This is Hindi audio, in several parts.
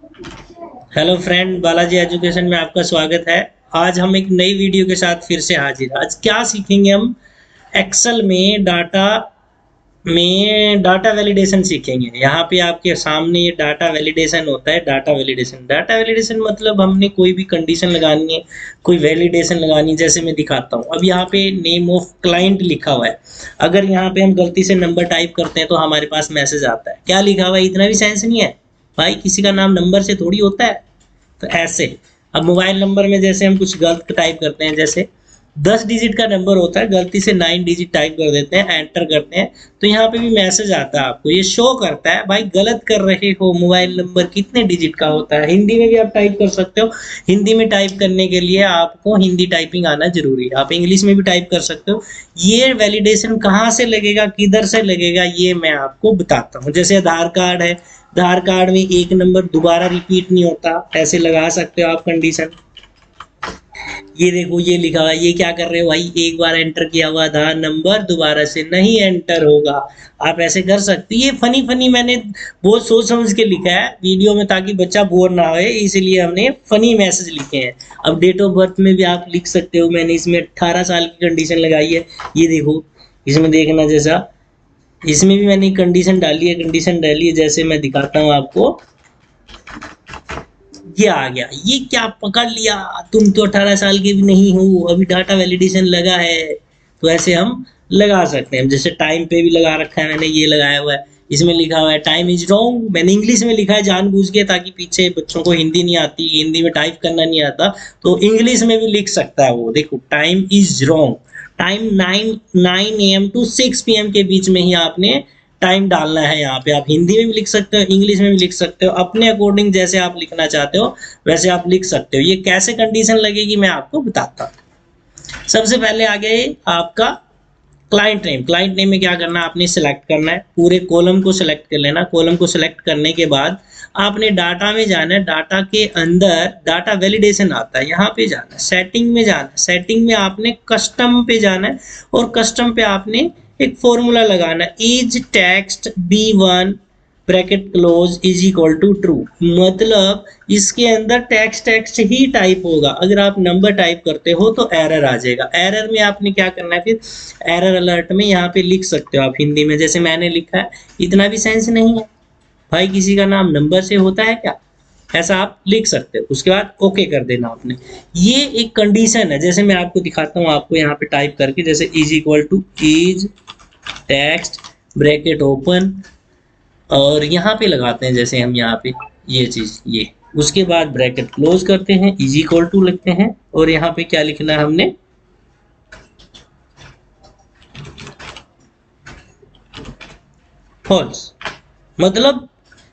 हेलो फ्रेंड, बालाजी एजुकेशन में आपका स्वागत है। आज हम एक नई वीडियो के साथ फिर से हाजिर। आज क्या सीखेंगे हम? एक्सेल में डाटा वैलिडेशन सीखेंगे। यहाँ पे आपके सामने ये डाटा वैलिडेशन होता है। डाटा वैलिडेशन मतलब हमने कोई भी कंडीशन लगानी है, कोई वैलिडेशन लगानी है। जैसे मैं दिखाता हूँ, अब यहाँ पे नेम ऑफ क्लाइंट लिखा हुआ है। अगर यहाँ पे हम गलती से नंबर टाइप करते हैं तो हमारे पास मैसेज आता है, क्या लिखा हुआ है? इतना भी सेंस नहीं है भाई, किसी का नाम नंबर से थोड़ी होता है। तो ऐसे अब मोबाइल नंबर में जैसे हम कुछ गलत टाइप करते हैं, जैसे 10 डिजिट का नंबर होता है, गलती से 9 डिजिट टाइप कर देते हैं, एंटर करते हैं, तो यहाँ पे भी मैसेज आता है। आपको ये शो करता है भाई गलत कर रहे हो, मोबाइल नंबर कितने डिजिट का होता है। हिंदी में भी आप टाइप कर सकते हो। हिंदी में टाइप करने के लिए आपको हिंदी टाइपिंग आना जरूरी है। आप इंग्लिश में भी टाइप कर सकते हो। ये वैलिडेशन कहाँ से लगेगा, किधर से लगेगा, ये मैं आपको बताता हूँ। जैसे आधार कार्ड है, आधार कार्ड में एक नंबर दोबारा रिपीट नहीं होता, ऐसे लगा सकते हो आप कंडीशन। ये देखो ये लिखा हुआ है, ये क्या कर रहे हो भाई? एक बार एंटर किया हुआ आधार नंबर दोबारा से नहीं एंटर होगा। आप ऐसे कर सकते। ये फनी फनी मैंने बहुत सोच समझ के लिखा है वीडियो में, ताकि बच्चा बोर ना होए, इसलिए हमने फनी मैसेज लिखे हैं। अब डेट ऑफ बर्थ में भी आप लिख सकते हो। मैंने इसमें 18 साल की कंडीशन लगाई है। ये देखो, इसमें देखना, जैसा इसमें भी मैंने कंडीशन डाली है। जैसे मैं दिखाता हूँ आपको, ये आ गया। ये क्या पकड़ लिया, तुम तो 18 साल के भी नहीं हो, अभी डाटा वैलिडेशन लगा है। तो ऐसे हम लगा सकते हैं। जैसे टाइम पे भी लगा रखा है मैंने, ये लगाया हुआ है। इसमें लिखा हुआ है टाइम इज रॉन्ग। मैंने इंग्लिश में लिखा है जानबूझ के, ताकि पीछे बच्चों को हिंदी नहीं आती, हिंदी में टाइप करना नहीं आता, तो इंग्लिश में भी लिख सकता है वो। देखो time is wrong. Time 9 AM to 6 PM के बीच में ही आपने टाइम डालना है। यहाँ पे आप हिंदी में भी लिख सकते हो, इंग्लिश में भी लिख सकते हो, अपने अकॉर्डिंग जैसे आप लिखना चाहते हो वैसे आप लिख सकते हो। ये कैसे कंडीशन लगेगी मैं आपको बताता हूँ। सबसे पहले आ गया आपका क्लाइंट नेम। क्लाइंट नेम में क्या करना है, आपने सेलेक्ट करना है, पूरे कॉलम को सेलेक्ट कर लेना। कॉलम को सेलेक्ट करने के बाद आपने डाटा में जाना है। डाटा के अंदर डाटा वैलिडेशन आता है, यहाँ पे जाना है, सेटिंग में जाना है। सेटिंग में आपने कस्टम पे जाना है, और कस्टम पे आपने एक फॉर्मूला लगाना है, is text B1 bracket close is equal to true. मतलब इसके अंदर टेक्स्ट ही टाइप होगा। अगर आप नंबर टाइप करते हो तो एरर आ जाएगा। एरर में आपने क्या करना है, फिर एरर अलर्ट में यहाँ पे लिख सकते हो आप हिंदी में, जैसे मैंने लिखा है। इतना भी सेंस नहीं है भाई, किसी का नाम नंबर से होता है क्या? ऐसा आप लिख सकते हो। उसके बाद ओके कर देना आपने। ये एक कंडीशन है। जैसे मैं आपको दिखाता हूँ, आपको यहाँ पे टाइप करके, जैसे is equal two is text bracket open, और यहाँ पे लगाते हैं जैसे हम यहाँ पे ये चीज, ये उसके बाद ब्रैकेट क्लोज करते हैं, इज इक्वल टू लिखते हैं, और यहाँ पे क्या लिखना है हमने, फॉल्स। मतलब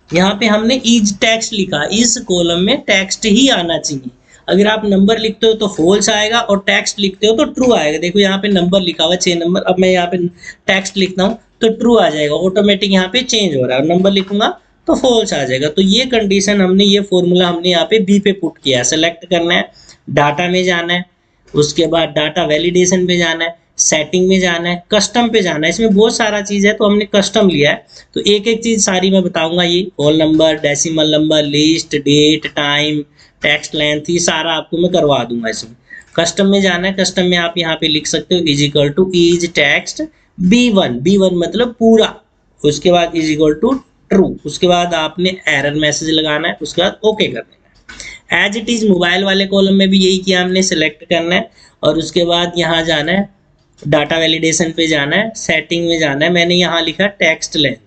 यहाँ पे हमने इज टेक्स्ट लिखा, इस कॉलम में टेक्स्ट ही आना चाहिए। अगर आप नंबर लिखते हो तो फॉल्स आएगा, और टेक्स्ट लिखते हो तो ट्रू आएगा। देखो यहाँ पे नंबर लिखा हुआ है 6 नंबर, अब मैं यहाँ पे टेक्स्ट लिखता हूँ तो ट्रू आ जाएगा, ऑटोमेटिक यहाँ पे चेंज हो रहा है। और नंबर लिखूंगा तो फॉल्स आ जाएगा। तो ये कंडीशन हमने, ये फॉर्मूला हमने यहाँ पे बी पे पुट किया है। सेलेक्ट करना है, डाटा में जाना है, उसके बाद डाटा वैलिडेशन पे जाना है, सेटिंग में जाना है, कस्टम पे जाना है। इसमें बहुत सारा चीज है, तो हमने कस्टम लिया है। तो एक एक चीज सारी मैं बताऊंगा। ये whole number, decimal number, list, date, time, text length, ये सारा आपको मैं करवा दूंगा। इसमें कस्टम में जाना है। कस्टम में आप यहाँ पे लिख सकते हो is equal two is text B1 मतलब पूरा, उसके बाद इज इक्वल टू ट्रू। उसके बाद आपने एरर मैसेज लगाना है, उसके बाद ओके कर देना है। एज इट इज मोबाइल वाले कॉलम में भी यही किया हमने, सेलेक्ट करना है, और उसके बाद यहाँ जाना है, डाटा वैलिडेशन पे जाना है, सेटिंग में जाना है। मैंने यहाँ लिखा टेक्स्ट लेंथ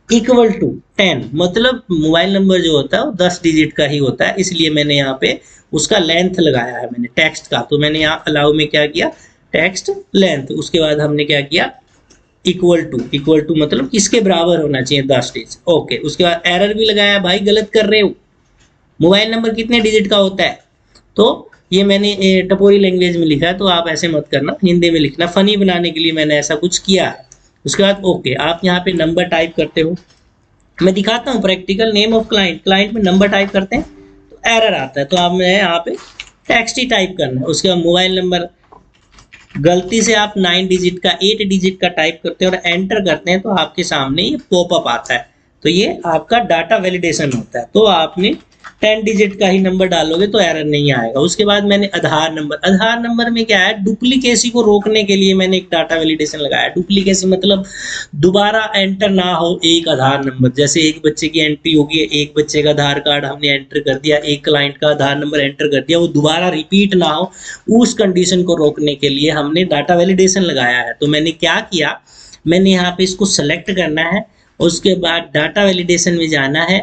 इक्वल टू 10। मतलब मोबाइल नंबर जो होता है वो 10 डिजिट का ही होता है, इसलिए मैंने यहाँ पे उसका लेंथ लगाया है मैंने टेक्स्ट का। तो मैंने यहाँ अलाउ में क्या किया, टेक्स्ट लेंथ। उसके बाद हमने क्या किया, इक्वल टू मतलब किसके बराबर होना चाहिए, 10 डिजिट। ओके। उसके बाद एरर भी लगाया, भाई गलत कर रहे हो, मोबाइल नंबर कितने डिजिट का होता है। तो ये मैंने टपोरी लैंग्वेज में लिखा है, तो आप ऐसे मत करना, हिंदी में लिखना। फनी बनाने के लिए मैंने ऐसा कुछ किया है। उसके बाद ओके, आप यहाँ पे नंबर टाइप करते हो, मैं दिखाता हूँ practical. Name of client, client में नंबर टाइप करते हैं तो एरर आता है, तो आप मैं यहाँ पे टेक्स्ट ही टाइप करना है। उसके बाद मोबाइल नंबर, गलती से आप 9 डिजिट का 8 डिजिट का टाइप करते हैं और एंटर करते हैं, तो आपके सामने ये पॉपअप आता है, तो ये आपका डाटा वैलिडेशन होता है। तो आपने 10 डिजिट का ही नंबर डालोगे तो एरर नहीं आएगा। उसके बाद मैंने आधार नंबर में क्या है, डुप्लीकेसी को रोकने के लिए मैंने एक डाटा वैलिडेशन लगाया। डुप्लीकेसी मतलब दोबारा एंटर ना हो एक आधार नंबर। जैसे एक बच्चे की एंट्री होगी, एक बच्चे का आधार कार्ड हमने एंटर कर दिया, एक क्लाइंट का आधार नंबर एंटर कर दिया, वो दोबारा रिपीट ना हो, उस कंडीशन को रोकने के लिए हमने डाटा वैलिडेशन लगाया है। तो मैंने क्या किया, मैंने यहाँ पे इसको सेलेक्ट करना है, उसके बाद डाटा वैलिडेशन में जाना है।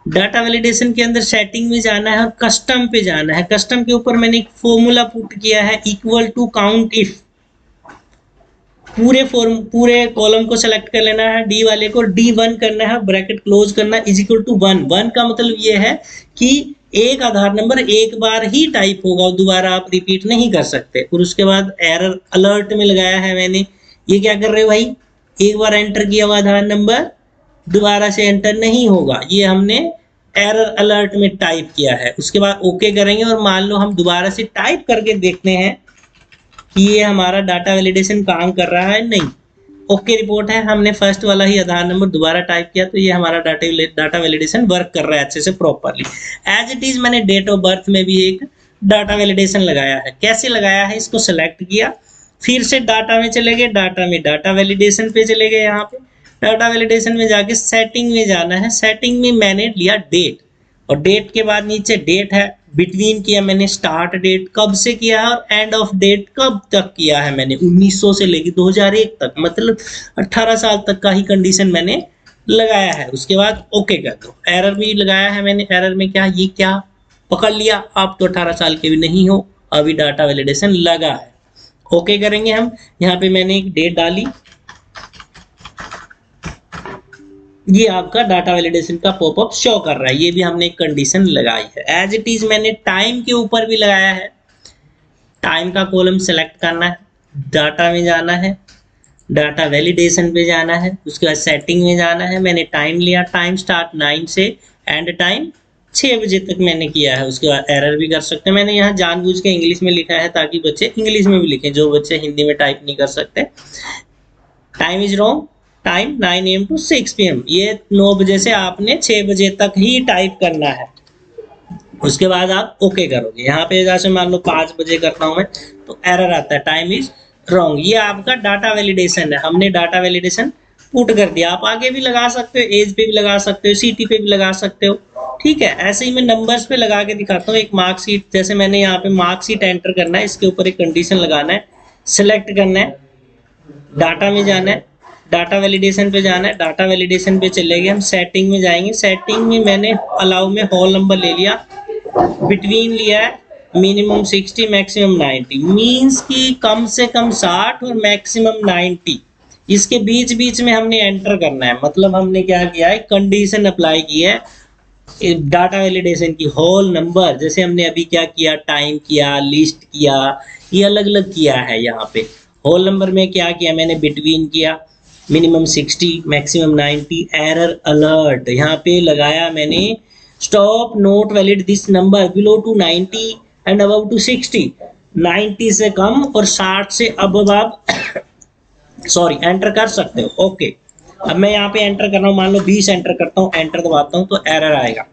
डाटा वैलिडेशन के अंदर सेटिंग में जाना है और कस्टम पे जाना है। कस्टम के ऊपर मैंने एक फॉर्मूला पुट किया है, इक्वल टू काउंट इफ। पूरे कॉलम को सेलेक्ट कर लेना है, डी वाले को D1 करना है, ब्रैकेट क्लोज करना है, इज इक्वल टू 1। 1 का मतलब ये है कि एक आधार नंबर एक बार ही टाइप होगा, दोबारा आप रिपीट नहीं कर सकते। और उसके बाद एरर अलर्ट में लगाया है मैंने। ये क्या कर रहे हो भाई, एक बार एंटर किया हुआ आधार नंबर दोबारा से एंटर नहीं होगा, ये हमने एरर अलर्ट में टाइप किया है। उसके बाद ओके करेंगे और मान लो हम दोबारा से टाइप करके देखते हैं कि ये हमारा डाटा वैलिडेशन काम कर रहा है, नहीं। ओके रिपोर्ट है, हमने फर्स्ट वाला ही आधार नंबर दोबारा टाइप किया, तो ये हमारा डाटा वैलिडेशन वर्क कर रहा है अच्छे से प्रॉपरली। एज इट इज मैंने डेट ऑफ बर्थ में भी एक डाटा वैलिडेशन लगाया है। कैसे लगाया है, इसको सेलेक्ट किया, फिर से डाटा में चले गए, डाटा में डाटा वैलिडेशन पे चले गए। यहाँ पे डाटा वैलिडेशन में जाके सेटिंग में जाना है। सेटिंग में मैंने लिया डेट, और डेट के बाद नीचे डेट है, बिटवीन किया मैंने स्टार्ट डेट कब से किया है और एंड ऑफ डेट कब तक किया है मैंने, 1900 से लेकर 2001 तक, मतलब 18 साल तक का ही कंडीशन मैंने लगाया है। उसके बाद ओके कर दो। एरर भी लगाया है मैंने। एरर में क्या, ये क्या पकड़ लिया, आप तो 18 साल के भी नहीं हो, अभी डाटा वैलिडेशन लगा है। ओके करेंगे हम। यहाँ पे मैंने एक डेट डाली, ये आपका डाटा वैलिडेशन का पॉपअप शो कर रहा है। ये भी हमने एक कंडीशन लगाई है। एज इट इज मैंने टाइम के ऊपर भी लगाया है। टाइम का कॉलम सेलेक्ट करना है, डाटा में जाना है, डाटा वैलिडेशन पे जाना है, उसके बाद सेटिंग में जाना है। मैंने टाइम लिया, टाइम स्टार्ट 9 से एंड टाइम 6 बजे तक मैंने किया है। उसके बाद एरर भी कर सकते हैं। मैंने यहाँ जानबूझ के इंग्लिश में लिखा है ताकि बच्चे इंग्लिश में भी लिखें, जो बच्चे हिंदी में टाइप नहीं कर सकते। Time is wrong, time 9 AM to 6 PM, ये 9 बजे से आपने 6 बजे तक ही टाइप करना है। उसके बाद आप ओके करोगे। यहाँ पे जैसे मान लो 5 बजे करता हूँ मैं, तो एरर आता है, टाइम इज रॉन्ग। ये आपका डाटा वैलिडेशन है, हमने डाटा वैलिडेशन पुट कर दिया। आप आगे भी लगा सकते हो, एज पे भी लगा सकते हो, सिटी पे भी लगा सकते हो, ठीक है। ऐसे ही मैं नंबर्स पे लगा के दिखाता हूँ। एक मार्कशीट, जैसे मैंने यहाँ पे मार्कशीट एंटर करना है, इसके ऊपर एक कंडीशन लगाना है, सिलेक्ट करना है, डाटा में जाना है, डाटा वैलिडेशन पे जाना है, डाटा वैलिडेशन पे चले गए हम, सेटिंग में जाएंगे। सेटिंग में मैंने अलाउ में होल नंबर ले लिया, बिटवीन लिया है, मिनिमम 60 मैक्सिमम 90, मींस कि कम से कम 60 और मैक्सिमम 90, इसके बीच बीच में हमने एंटर करना है। मतलब हमने क्या किया है, कंडीशन अप्लाई की है डाटा वैलिडेशन की। होल नंबर, जैसे हमने अभी क्या किया, टाइम किया, लिस्ट किया, ये अलग अलग किया है। यहाँ पे होल नंबर में क्या किया मैंने, बिटवीन किया, मिनिमम 60 मैक्सिमम 90, एरर अलर्ट यहाँ पे लगाया मैंने, stop note valid this number below to 90 and above to 60, 90 से कम और 60 से अबव आप सॉरी एंटर कर सकते हो। ओके, अब मैं यहाँ पे एंटर कर रहा हूँ, मान लो 20 एंटर करता हूँ, एंटर दबाता हूँ तो एरर आएगा।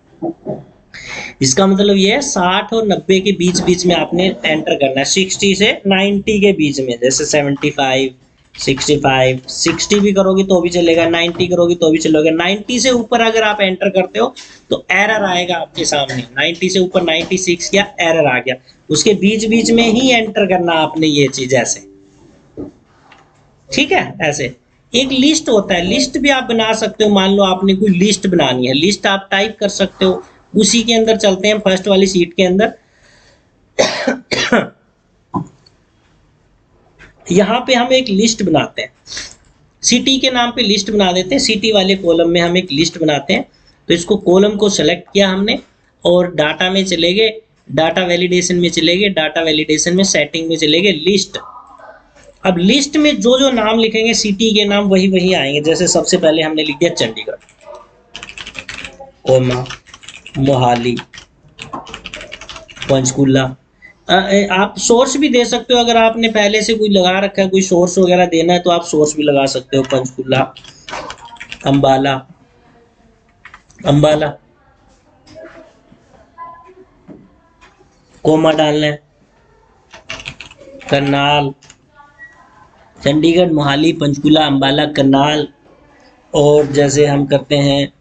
इसका मतलब ये है 60 और 90 के बीच बीच में आपने एंटर करना है, 60 से 90 के बीच में, जैसे 75 65 60 भी करोगे तो भी चलेगा, 90 करोगे तो भी चलेगा। 90 से ऊपर अगर आप एंटर करते हो तो एरर आएगा आपके सामने। 90 से ऊपर 96 किया, एरर आ गया। उसके बीच बीच में ही एंटर करना आपने ये चीज ऐसे, ठीक है। ऐसे एक लिस्ट होता है, लिस्ट भी आप बना सकते हो। मान लो आपने कोई लिस्ट बनानी है, लिस्ट आप टाइप कर सकते हो। उसी के अंदर चलते हैं, फर्स्ट वाली सीट के अंदर। यहाँ पे हम एक लिस्ट बनाते हैं, सिटी के नाम पे लिस्ट बना देते हैं। सिटी वाले कॉलम में हम एक लिस्ट बनाते हैं। तो इसको कॉलम को सेलेक्ट किया हमने और डाटा में चले गए, डाटा वैलिडेशन में चले गए, डाटा वैलिडेशन में सेटिंग में चले गए, लिस्ट। अब लिस्ट में जो जो नाम लिखेंगे सिटी के नाम वही वही आएंगे। जैसे सबसे पहले हमने लिख दिया चंडीगढ़, कोमा, मोहाली, पंचकुला। आप सोर्स भी दे सकते हो, अगर आपने पहले से कोई लगा रखा है, कोई सोर्स वगैरह देना है तो आप सोर्स भी लगा सकते हो। पंचकुला, अंबाला, अंबाला, कोमा डालना है, करनाल, चंडीगढ़, मोहाली, पंचकुला, अंबाला, करनाल, और जैसे हम करते हैं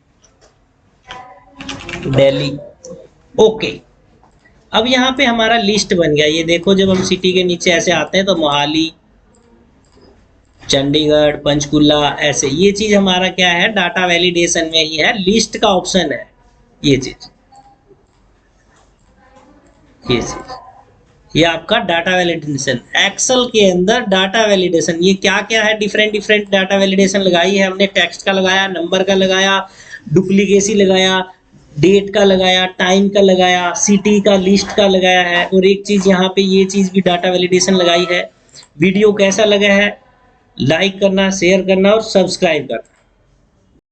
दिल्ली। ओके, अब यहाँ पे हमारा लिस्ट बन गया। ये देखो जब हम सिटी के नीचे ऐसे आते हैं तो मोहाली, चंडीगढ़, पंचकुला, ऐसे ये चीज हमारा क्या है, डाटा वैलिडेशन में ही है, लिस्ट का ऑप्शन है ये चीज, ये आपका डाटा वैलिडेशन। एक्सेल के अंदर डाटा वैलिडेशन, ये क्या क्या है, डिफरेंट डिफरेंट डाटा वैलिडेशन लगाई है हमने। टेक्स्ट का लगाया, नंबर का लगाया, डुप्लीकेसी लगाया, डेट का लगाया, टाइम का लगाया, सिटी का, लिस्ट का लगाया है। और एक चीज यहाँ पे ये चीज भी डाटा वैलिडेशन लगाई है। वीडियो कैसा लगा है, लाइक करना, शेयर करना और सब्सक्राइब करना।